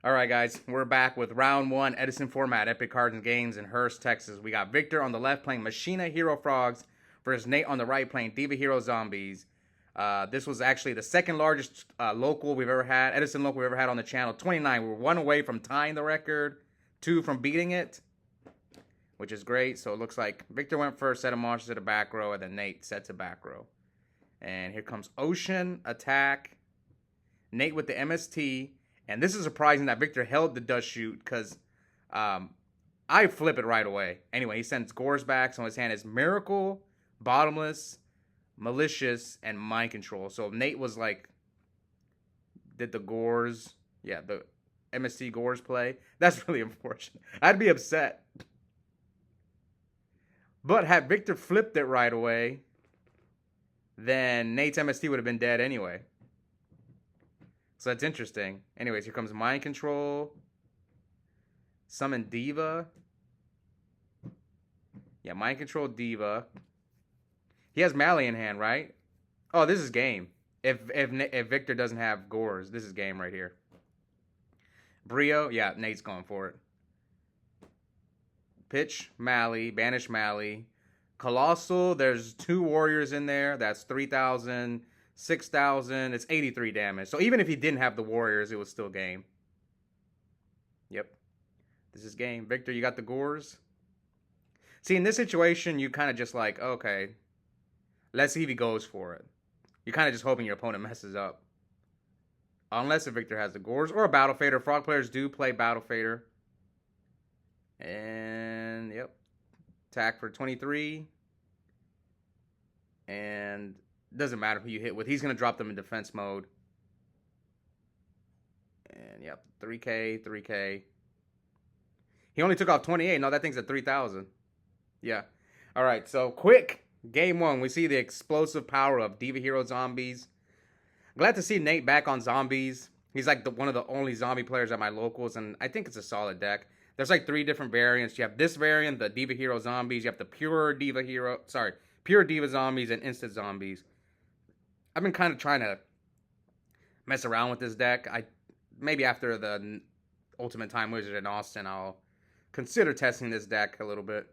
All right, guys, we're back with round one, Edison Format, Epic Cards and Games in Hurst, Texas. We got Victor on the left playing Machina Hero Frogs versus Nate on the right playing Diva Hero Zombies. This was actually the second largest local we've ever had, Edison local we've ever had on the channel. 29. We were one away from tying the record, two from beating it, which is great. So it looks like Victor went first, set of monsters to the back row, and then Nate sets a back row. And here comes Ocean, Attack, Nate with the MST. And this is surprising that Victor held the Dust Shoot because I flip it right away. Anyway, he sends Gores back. So his hand is Miracle, Bottomless, Malicious, and Mind Control. So Nate was like, did the Gores, the MST Gores play. That's really unfortunate. I'd be upset. But had Victor flipped it right away, then Nate's MST would have been dead anyway. So that's interesting. Anyways, here comes Mind Control. Summon Diva. Yeah, Mind Control Diva. He has Mally in hand, right? Oh, this is game. If Victor doesn't have Gores, this is game right here. Brio, yeah, Nate's going for it. Pitch Mally, Banish Mally. Colossal, there's 2 warriors in there. That's 3,000. 6,000, it's 83 damage. So even if he didn't have the warriors, it was still game. Yep. This is game. Victor, you got the Gores? See, in this situation, you kind of just like, okay, let's see if he goes for it. You're kind of just hoping your opponent messes up. Unless if Victor has the Gores or a Battle Fader. Frog players do play Battle Fader. And, yep. Attack for 23. And doesn't matter who you hit with. He's going to drop them in defense mode. And, yep, 3K, 3K. He only took off 28. No, that thing's at 3,000. Yeah. All right, so quick. Game one. We see the explosive power of Diva Hero Zombies. Glad to see Nate back on Zombies. He's like one of the only zombie players at my locals, and I think it's a solid deck. There's like 3 different variants. You have this variant, the Diva Hero Zombies. You have the pure Diva Zombies and instant zombies. I've been kind of trying to mess around with this deck. Maybe after the Ultimate Time Wizard in Austin, I'll consider testing this deck a little bit.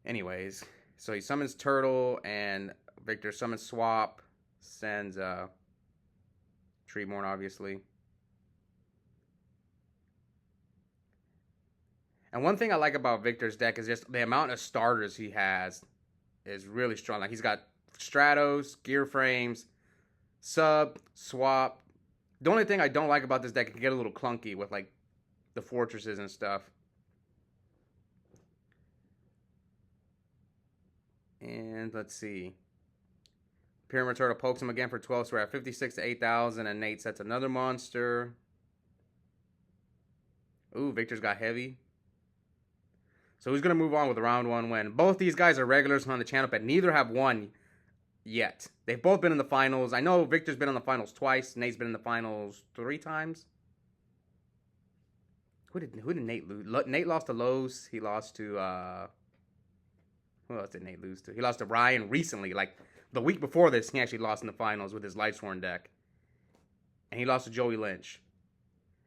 Anyways, so he summons Turtle, and Victor summons Swap, sends Treeborn, obviously. And one thing I like about Victor's deck is just the amount of starters he has is really strong. Like, he's got Stratos, Gear Frames, Sub, Swap. The only thing I don't like about this deck, it can get a little clunky with, like, the fortresses and stuff. And let's see. Pyramid Turtle pokes him again for 12, so we're at 56 to 8,000, and Nate sets another monster. Ooh, Victor's got heavy. So who's going to move on with a round 1 win? Both these guys are regulars on the channel, but neither have won yet. They've both been in the finals. I know Victor's been in the finals twice. Nate's been in the finals 3 times. Who did Nate lose? Nate lost to Lowe's. He lost to... who else did Nate lose to? He lost to Ryan recently. Like, the week before this, he actually lost in the finals with his Lightsworn deck. And he lost to Joey Lynch.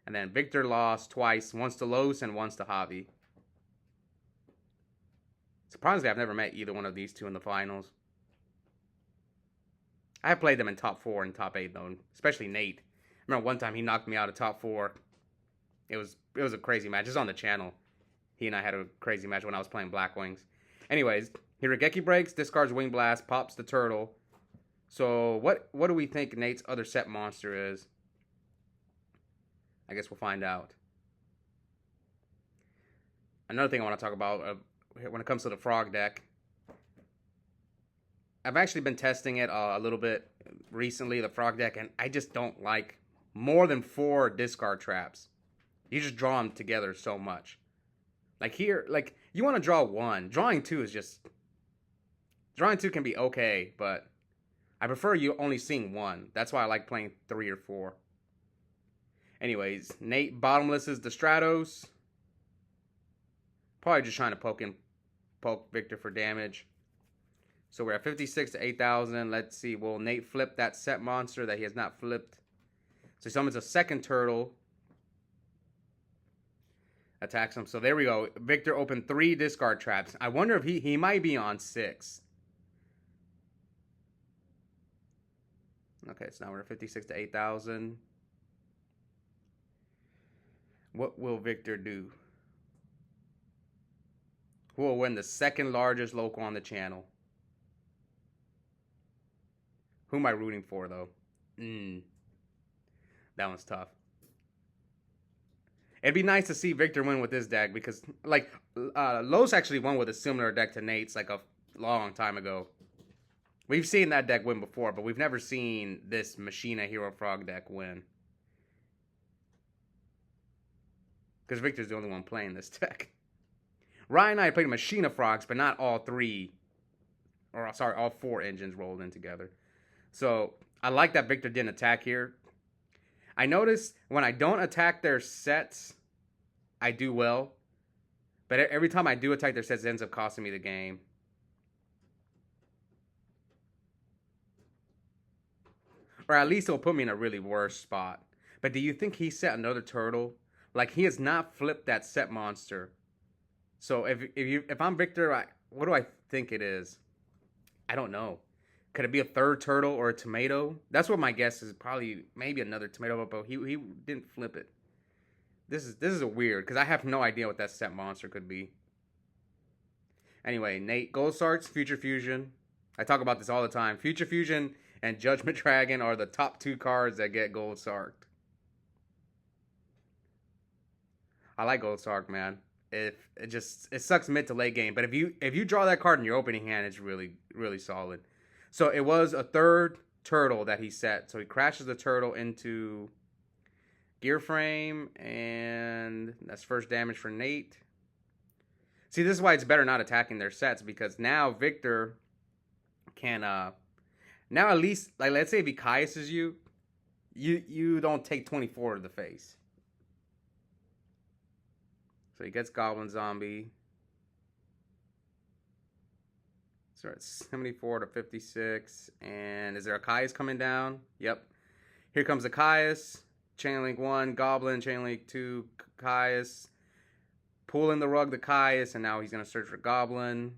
And then Victor lost twice. Once to Lowe's and once to Javi. Surprisingly, I've never met either one of these two in the finals. I have played them in top 4 and top 8, though. Especially Nate. I remember one time he knocked me out of top 4. It was a crazy match. It's on the channel. He and I had a crazy match when I was playing Black Wings. Anyways, Hirageki breaks, discards Wing Blast, pops the Turtle. So what do we think Nate's other set monster is? I guess we'll find out. Another thing I want to talk about when it comes to the Frog deck. I've actually been testing it a little bit recently, the Frog deck, and I just don't like more than 4 discard traps. You just draw them together so much. Like here, like you want to draw 1. Drawing 2 is just... Drawing 2 can be okay, but I prefer you only seeing 1. That's why I like playing 3 or 4. Anyways, Nate bottomlesses the Stratos. Probably just trying to poke Victor for damage. So we're at 56 to 8,000. Let's see. Will Nate flip that set monster that he has not flipped? So he summons a second turtle. Attacks him. So there we go. Victor opened 3 discard traps. I wonder if he might be on 6. Okay, so now we're at 56 to 8,000. What will Victor do? Who will win the second largest local on the channel? Who am I rooting for, though? That one's tough. It'd be nice to see Victor win with this deck because, like, Los actually won with a similar deck to Nate's like a long time ago. We've seen that deck win before, but we've never seen this Machina Hero Frog deck win. Because Victor's the only one playing this deck. Ryan and I played Machina Frogs, but not all 3. Or, sorry, all 4 engines rolled in together. So, I like that Victor didn't attack here. I notice when I don't attack their sets, I do well. But every time I do attack their sets, it ends up costing me the game. Or at least it'll put me in a really worse spot. But do you think he set another turtle? Like, he has not flipped that set monster. So if I'm Victor, what do I think it is? I don't know. Could it be a third turtle or a tomato? That's what my guess is. Probably, maybe another tomato, but he didn't flip it. This is a weird, because I have no idea what that set monster could be. Anyway, Nate, Gold Sarks, Future Fusion. I talk about this all the time. Future Fusion and Judgment Dragon are the top 2 cards that get Gold Sarked. I like Gold Sark, man. It sucks mid to late game, but if you draw that card in your opening hand, it's really, really solid. So it was a third turtle that he set. So he crashes the turtle into gear frame, and that's first damage for Nate. See, this is why it's better not attacking their sets, because now Victor can now at least, like, let's say if he Caiuses you don't take 24 to the face. So he gets Goblin Zombie. So it's 74 to 56. And is there a Caius coming down? Yep. Here comes the Caius. Chainlink 1, Goblin. Chainlink 2, Caius. Pulling the rug, the Caius. And now he's going to search for Goblin.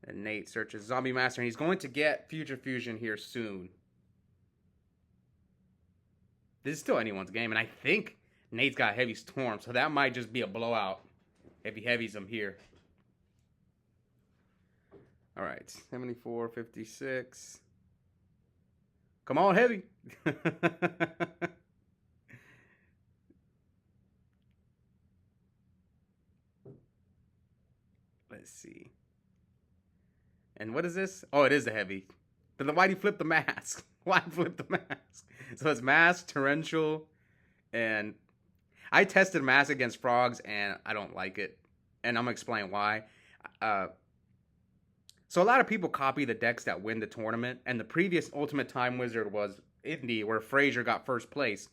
And Nate searches Zombie Master. And he's going to get Future Fusion here soon. This is still anyone's game. And I think Nate's got Heavy Storm. So that might just be a blowout if he heavies him here. All right, 74, 56. Come on, heavy. Let's see. And what is this? Oh, it is the heavy. Then why'd he flip the mask? Why flip the mask? So it's mask, torrential, and I tested mask against frogs, and I don't like it. And I'm going to explain why. So a lot of people copy the decks that win the tournament, and the previous Ultimate Time Wizard was Indy, where Frazier got first place,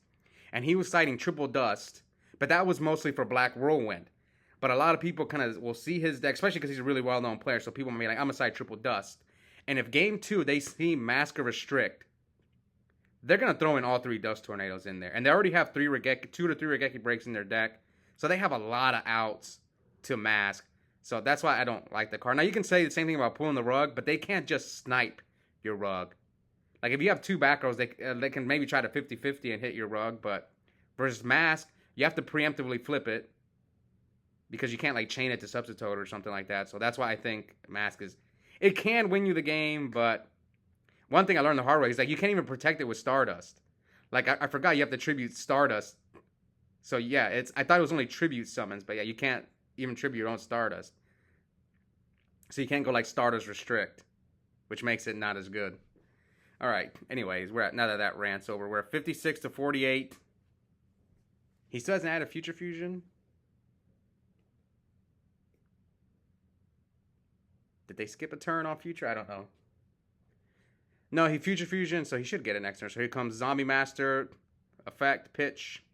and he was citing Triple Dust, but that was mostly for Black Whirlwind. But a lot of people kind of will see his deck, especially because he's a really well-known player, so people might be like, I'm going to cite Triple Dust. And if Game 2, they see Mask or Restrict, they're going to throw in all 3 Dust Tornadoes in there. And they already have 2 to 3 Regeki breaks in their deck, so they have a lot of outs to Mask. So that's why I don't like the card. Now, you can say the same thing about pulling the rug, but they can't just snipe your rug. Like, if you have 2 back rows, they can maybe try to 50-50 and hit your rug, but versus Mask, you have to preemptively flip it because you can't, like, chain it to Substitute or something like that. So that's why I think Mask is... It can win you the game, but one thing I learned the hard way is, like, you can't even protect it with Stardust. Like, I forgot you have to tribute Stardust. So, yeah, I thought it was only tribute summons, but yeah, you can't even tribute your own Stardust. So you can't go like Stardust Restrict, which makes it not as good. All right. Anyways, now that rant's over, we're at 56 to 48. He still hasn't had a Future Fusion. Did they skip a turn on Future? I don't know. No, he Future Fusion, so he should get it next turn. So here comes Zombie Master, Effect, Pitch,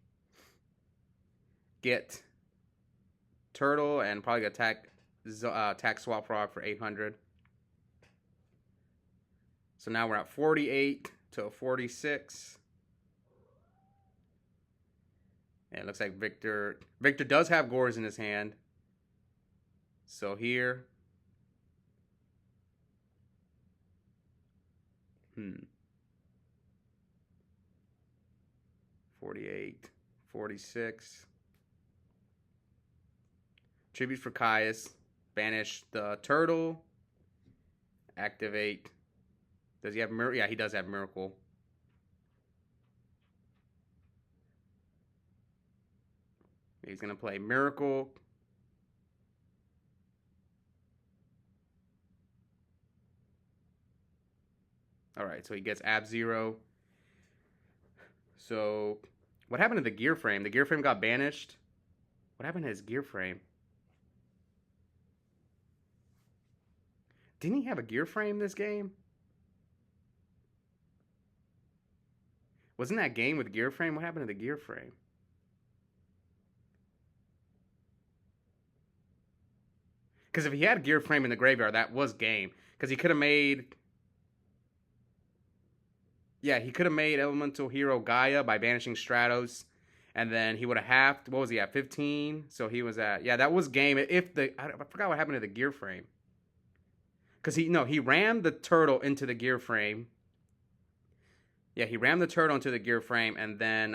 get Turtle, and probably attack Swap Frog for 800. So now we're at 48 to 46. And it looks like Victor does have Gores in his hand. So here. 48, 46. Tribute for Caius. Banish the turtle. Activate. Does he have Miracle? Yeah, he does have Miracle. He's going to play Miracle. All right, so he gets Ab-Zero. So, what happened to the gear frame? The gear frame got banished. What happened to his gear frame? Didn't he have a gear frame this game? Wasn't that game with gear frame? What happened to the gear frame? Because if he had a gear frame in the graveyard, that was game. Because he could have made... Yeah, he could have made Elemental Hero Gaia by banishing Stratos. And then he would have halved... What was he at? 15? So he was at... Yeah, that was game. If the... I forgot what happened to the gear frame. Because he rammed the turtle into the gear frame. Yeah, he rammed the turtle into the gear frame. And then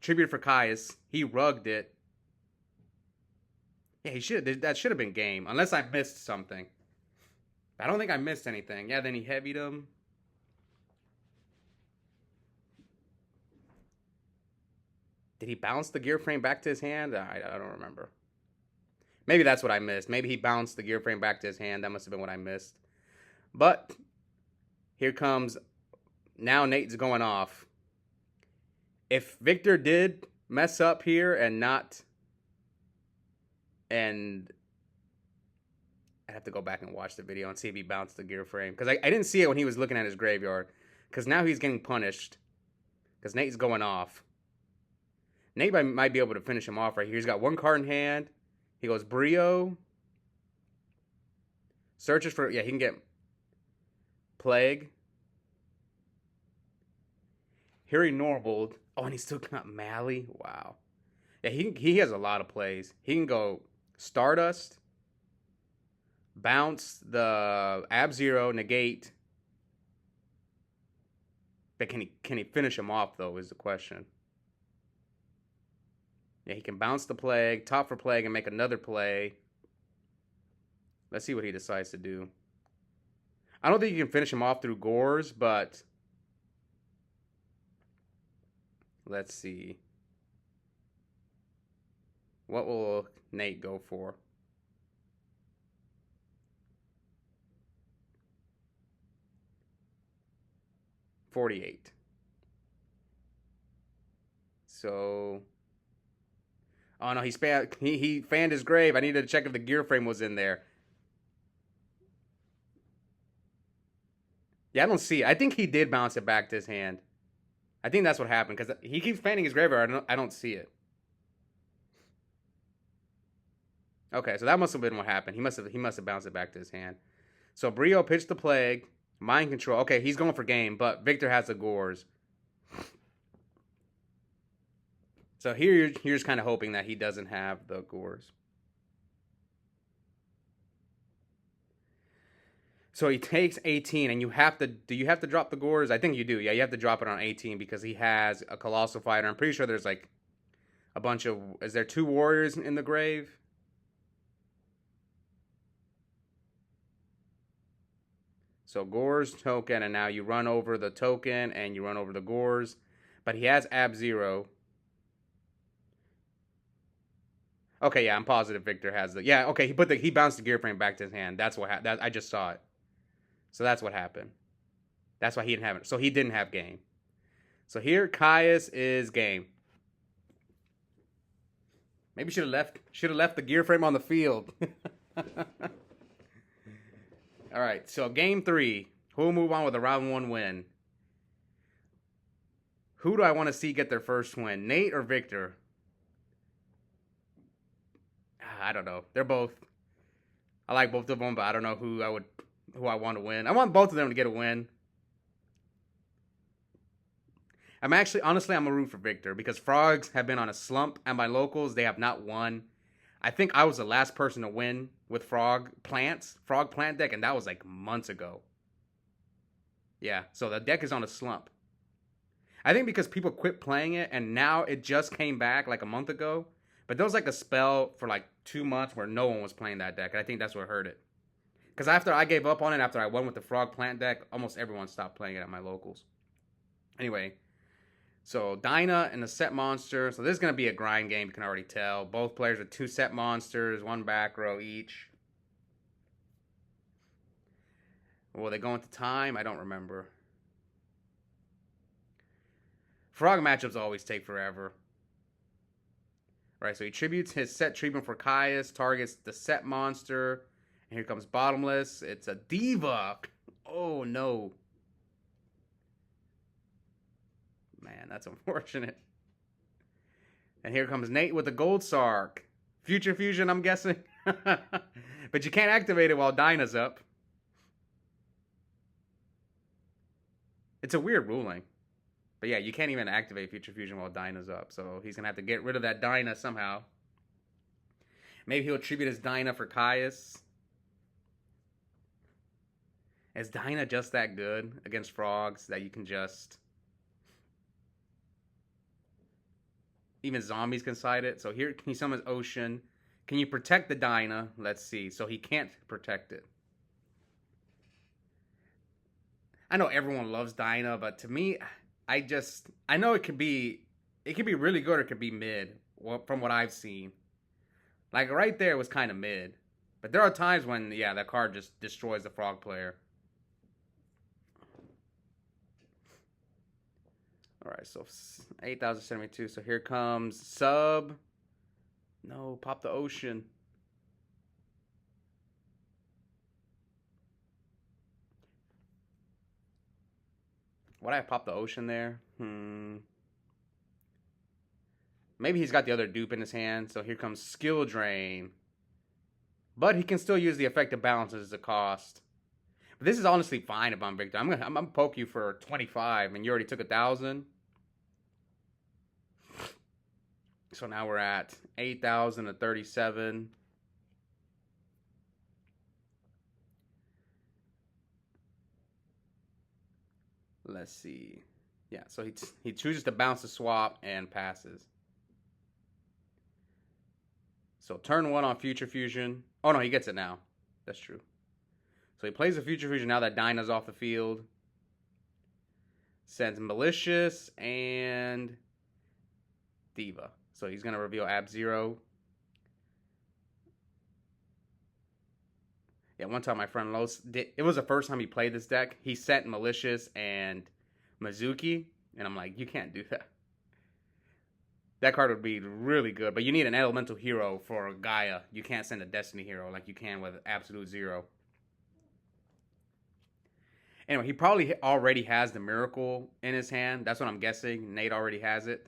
Tribute for Caius, he rugged it. Yeah, that should have been game. Unless I missed something. I don't think I missed anything. Yeah, then he heavied him. Did he bounce the gear frame back to his hand? I don't remember. Maybe that's what I missed. Maybe he bounced the gear frame back to his hand. That must have been what I missed. But here comes... Now Nate's going off. If Victor did mess up here and not... And... I have to go back and watch the video and see if he bounced the gear frame. Because I didn't see it when he was looking at his graveyard. Because now he's getting punished. Because Nate's going off. Nate might be able to finish him off right here. He's got one card in hand. He goes Brio. Searches for... Yeah, he can get Plague. Here he Norbled. Oh, and he still got Mally. Wow. Yeah, he has a lot of plays. He can go Stardust. Bounce the Ab-Zero. Negate. But can he finish him off, though, is the question. Yeah, he can bounce the Plague, top for Plague, and make another play. Let's see what he decides to do. I don't think you can finish him off through Gores, but... Let's see. What will Nate go for? $48. So... Oh, no, he fanned his grave. I needed to check if the gear frame was in there. Yeah, I don't see it. I think he did bounce it back to his hand. I think that's what happened, because he keeps fanning his graveyard. I don't see it. Okay, so that must have been what happened. He must have bounced it back to his hand. So Brio pitched the Plague. Mind Control. Okay, he's going for game, but Victor has the Gores. So here you're just kind of hoping that he doesn't have the Gores. So he takes 18, and you have to... Do you have to drop the Gores? I think you do. Yeah, you have to drop it on 18 because he has a Colossal Fighter. I'm pretty sure there's like a bunch of... Is there 2 Warriors in the grave? So Gores token, and now you run over the token, and you run over the Gores. But he has Ab-Zero. Okay, yeah, I'm positive Victor has the... Yeah, okay, he bounced the gear frame back to his hand. That's what happened. I just saw it. So that's what happened. That's why he didn't have it. So he didn't have game. So here, Caius is game. Maybe should have left the gear frame on the field. All right, so game 3. Who will move on with a round 1 win? Who do I want to see get their first win? Nate or Victor? I don't know. They're both... I like both of them, but I don't know who I want to win. I want both of them to get a win. Honestly, I'm a root for Victor because frogs have been on a slump at my locals. They have not won. I think I was the last person to win with frog plant deck, and that was like months ago. Yeah, so the deck is on a slump. I think because people quit playing it, and now it just came back like a month ago. But there was like a spell for like 2 months where no one was playing that deck, and I think that's what hurt it. Because after I gave up on it, after I went with the frog plant deck, almost everyone stopped playing it at my locals. Anyway, so Dinah and the set monster. So this is going to be a grind game, you can already tell. Both players with 2 set monsters, 1 back row each. Will they go into time? I don't remember. Frog matchups always take forever. Right, so he tributes his set treatment for Caius, targets the set monster. And here comes Bottomless. It's a Diva. Oh, no. Man, that's unfortunate. And here comes Nate with the Gold Sark. Future Fusion, I'm guessing. But you can't activate it while Dinah's up. It's a weird ruling. But yeah, you can't even activate Future Fusion while Dinah's up. So he's going to have to get rid of that Dinah somehow. Maybe he'll tribute his Dinah for Caius. Is Dinah just that good against frogs that you can just... Even zombies can side it. So here he summons Ocean. Can you protect the Dinah? Let's see. So he can't protect it. I know everyone loves Dinah, but to me... I know it could be really good or it could be mid from what I've seen. Like right there was kind of mid. But there are times when, yeah, that card just destroys the frog player. Alright, so 8,072. So here comes Sub. No, pop the Ocean. Would I have popped the Ocean there? Maybe he's got the other dupe in his hand. So here comes Skill Drain. But he can still use the effective balance as a cost. But this is honestly fine if I'm Victor. I'm gonna poke you for 25 and you already took 1,000. So now we're at 8,037. Let's see. Yeah, so he chooses to bounce the swap and passes. So turn 1 on Future Fusion. Oh, no, he gets it now. That's true. So he plays the Future Fusion now that Dinah's off the field. Sends Malicious and Diva. So he's going to reveal Ab-Zero. Yeah, one time my friend Los it was the first time he played this deck. He sent Malicious and Mizuki, and I'm like, you can't do that. That card would be really good, but you need an elemental hero for Gaia. You can't send a Destiny hero like you can with Absolute Zero. Anyway, he probably already has the Miracle in his hand. That's what I'm guessing. Nate already has it.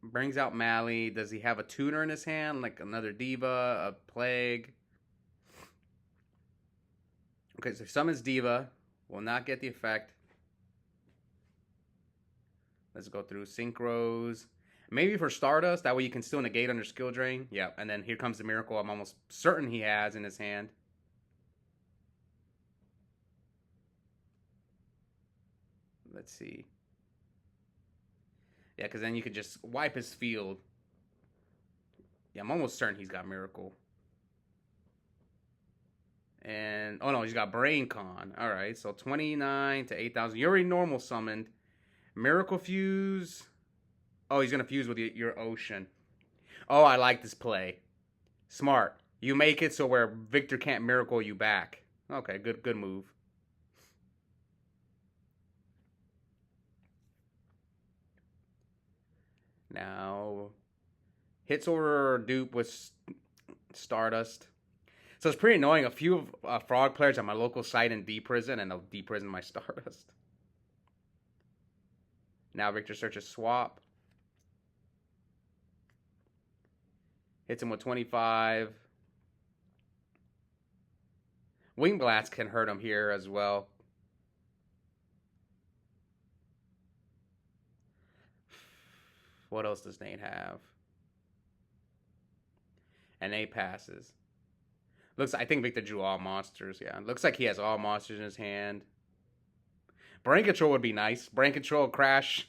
Brings out Mally. Does he have a tuner in his hand? Like another Diva, a Plague? Okay, so summons Diva. Will not get the effect. Let's go through Synchros. Maybe for Stardust. That way you can still negate under Skill Drain. Yeah, and then here comes the Miracle I'm almost certain he has in his hand. Let's see. Yeah, because then you could just wipe his field. Yeah, I'm almost certain he's got Miracle. And, oh no, he's got Brain Con. Alright, so 29 to 8,000. You already normal summoned. Miracle Fuse. Oh, he's going to fuse with your Ocean. Oh, I like this play. Smart. You make it so where Victor can't Miracle you back. Okay, good move. Now, hits over dupe with Stardust. So it's pretty annoying. A few frog players at my local site in D-Prison, and they'll D-Prison my Stardust. Now Victor searches swap. Hits him with 25. Wing Blast can hurt him here as well. What else does Nate have? And Nate passes. I think Victor drew all monsters, yeah. Looks like he has all monsters in his hand. Brain control would be nice. Brain control, crash.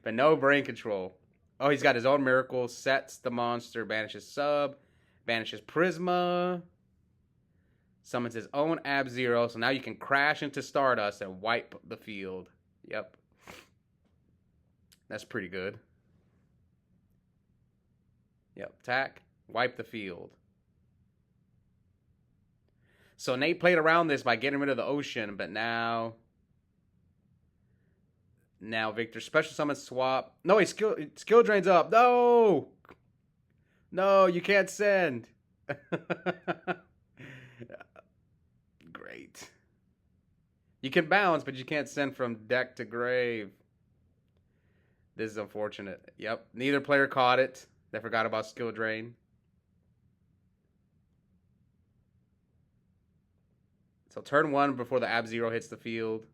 But no brain control. Oh, he's got his own miracle. Sets the monster. Banishes sub. Banishes Prisma. Summons his own Ab-Zero. So now you can crash into Stardust and wipe the field. Yep. That's pretty good. Yep. Attack. Wipe the field. So Nate played around this by getting rid of the ocean, but now Victor special summon swap. No, he skill drains up. No, you can't send. Great. You can bounce, but you can't send from deck to grave. This is unfortunate. Yep, neither player caught it. They forgot about skill drain. So turn 1 before the Ab-Zero hits the field.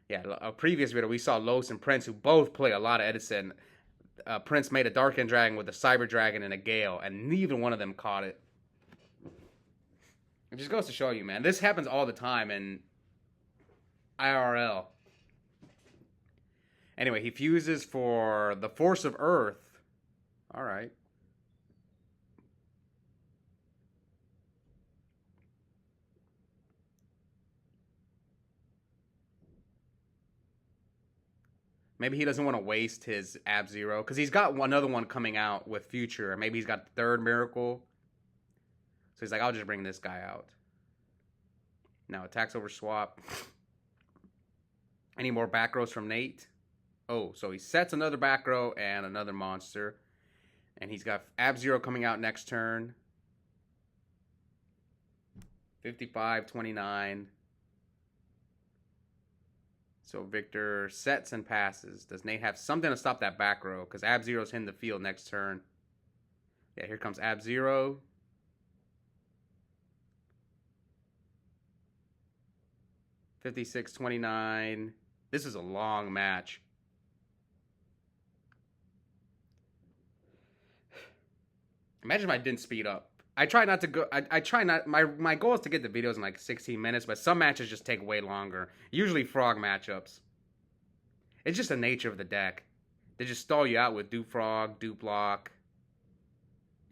Yeah, a previous video we saw Los and Prince, who both play a lot of Edison. Prince made a Dark-End Dragon with a Cyber Dragon and a Gale, and neither one of them caught it. It just goes to show you, man. This happens all the time in IRL. Anyway, he fuses for the Force of Earth. All right. Maybe he doesn't want to waste his Ab-Zero, because he's got another one coming out with Future. Maybe he's got the third Miracle. So he's like, I'll just bring this guy out. Now attacks over swap. Any more back rows from Nate? Oh, so he sets another back row and another monster. And he's got Ab-Zero coming out next turn. 55-29. So Victor sets and passes. Does Nate have something to stop that back row? Because Ab-Zero's hitting the field next turn. Yeah, here comes Ab-Zero. $56-29. This is a long match. Imagine if I didn't speed up. I try not to go. I try not. My goal is to get the videos in like 16 minutes, but some matches just take way longer. Usually frog matchups. It's just the nature of the deck. They just stall you out with do frog, do block,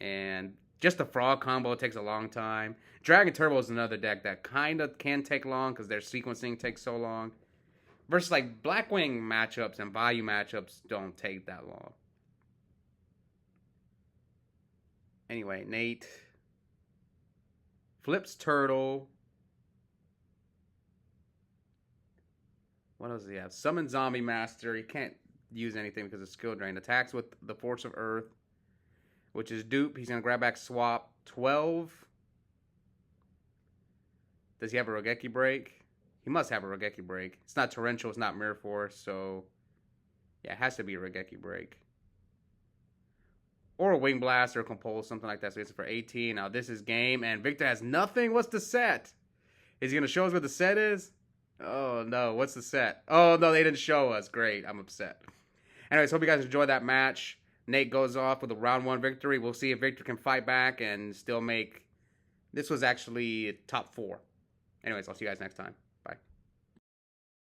and just the frog combo takes a long time. Dragon Turbo is another deck that kind of can take long because their sequencing takes so long. Versus like Blackwing matchups and Bayou matchups don't take that long. Anyway, Nate flips Turtle. What else does he have? Summon Zombie Master. He can't use anything because of skill drain. Attacks with the Force of Earth, which is dupe. He's going to grab back swap 12. Does he have a Rogeki break? He must have a Rogeki break. It's not Torrential. It's not Mirror Force. So, yeah, it has to be a Rogeki break. Or a Wing Blast or a Compulse, something like that. So it's for 18. Now this is game, and Victor has nothing. What's the set? Is he going to show us what the set is? Oh, no. What's the set? Oh, no, they didn't show us. Great. I'm upset. Anyways, hope you guys enjoyed that match. Nate goes off with a round 1 victory. We'll see if Victor can fight back and still make... This was actually top 4. Anyways, I'll see you guys next time. Bye.